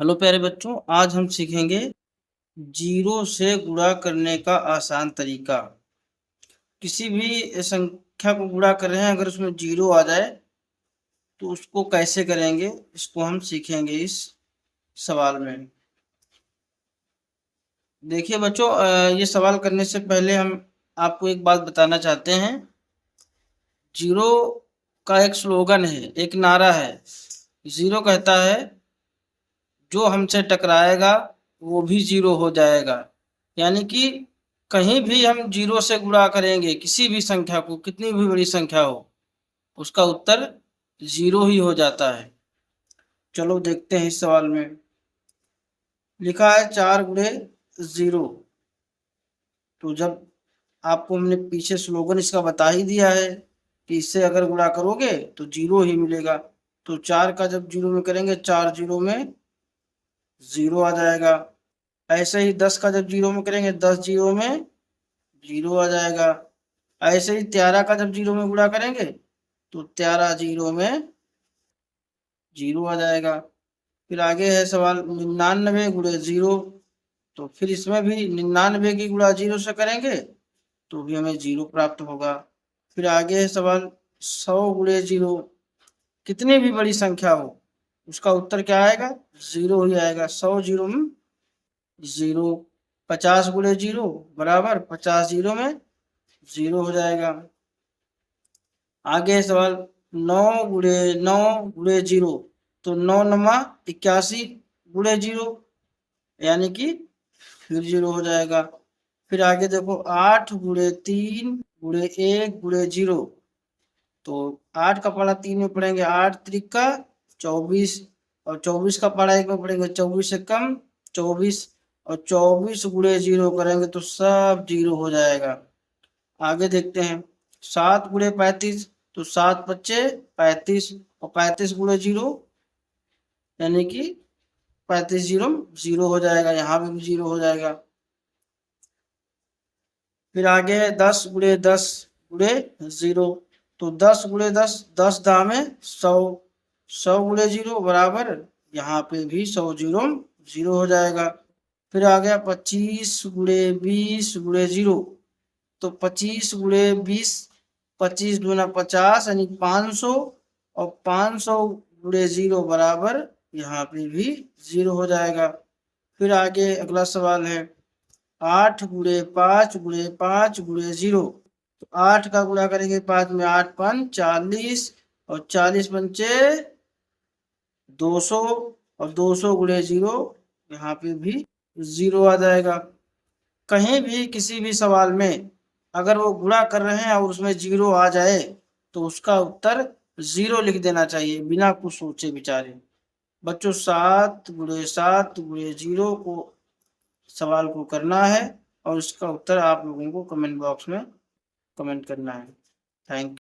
Hello प्यारे बच्चों, आज हम सीखेंगे जीरो से गुणा करने का आसान तरीका। किसी भी संख्या को गुणा कर रहे हैं, अगर उसमें जीरो आ जाए तो उसको कैसे करेंगे, इसको हम सीखेंगे इस सवाल में। देखिए बच्चों, ये सवाल करने से पहले हम आपको एक बात बताना चाहते हैं। जीरो का एक स्लोगन है, एक नारा है। जीरो कहता है जो हमसे टकराएगा वो भी जीरो हो जाएगा। यानी कि कहीं भी हम जीरो से गुणा करेंगे किसी भी संख्या को, कितनी भी बड़ी संख्या हो, उसका उत्तर जीरो ही हो जाता है। चलो देखते हैं इस सवाल में। लिखा है 4 गुणे 0। तो जब आपको हमने पीछे स्लोगन इसका बता ही दिया है कि इससे अगर गुणा करोगे तो जीरो ही मिलेगा। तो 4 का जब जीरो में करेंगे, 4 जीरो में जीरो आ जाएगा। ऐसे ही 10 का जब जीरो में करेंगे, 10 जीरो में जीरो आ जाएगा। ऐसे ही 13 का जब जीरो में गुणा करेंगे तो 13 जीरो में जीरो आ जाएगा। फिर आगे है सवाल 99 गुणे 0। तो फिर इसमें भी 99 की गुणा जीरो से करेंगे तो भी हमें जीरो प्राप्त होगा। फिर आगे है सवाल 100 गुणे 0। कितनी भी बड़ी संख्या हो उसका उत्तर क्या आएगा? जीरो ही आएगा। 100 जीरो में जीरो। 50 गुणे 0 बराबर 50 जीरो में जीरो हो जाएगा। आगे सवाल 9 गुणे 0। तो 9 × 81 गुणे 0, यानी कि फिर जीरो हो जाएगा। फिर आगे देखो 8 गुणे 3 गुणे 1 गुणे 0। तो 8 का पढ़ा 3 में पढ़ेंगे 8 त्रिका 24, और 24 का पढ़ा 1 में पढ़ेंगे 24 से कम 24, और 24 गुणे 0 करेंगे तो सब जीरो हो जाएगा। आगे देखते हैं 7 गुणे 35। तो 7 पच्चे 35, और 35 गुणे 0 यानी कि 35 जीरो जीरो हो जाएगा, यहाँ पे भी जीरो हो जाएगा। फिर आगे है 10 गुणे 10 गुणे 0। तो 10 गुणे 10, 10 दामे 100, 100 गुणे 0 बराबर यहाँ पे भी 100 जीरो जीरो हो जाएगा। फिर आ गया 25 गुणे 20 गुणे 0। तो 25 गुणे 20, 25 दूना 50 यानी 500, और 500 गुणे 0 बराबर यहाँ पे भी जीरो हो जाएगा। फिर आगे अगला सवाल है 8 गुणे 5 गुणे 5 गुणे 0। तो 8 का गुणा करेंगे 5 में, 8 5 40, और 40 पंचे 200, और 200 गुणे 0 यहाँ पे भी जीरो आ जाएगा। कहीं भी किसी भी सवाल में अगर वो गुणा कर रहे हैं और उसमें जीरो आ जाए तो उसका उत्तर जीरो लिख देना चाहिए बिना कुछ सोचे विचारे। बच्चों 7 गुणे 7 गुणे 0 को सवाल को करना है, और इसका उत्तर आप लोगों को कमेंट बॉक्स में कमेंट करना है। Thank you.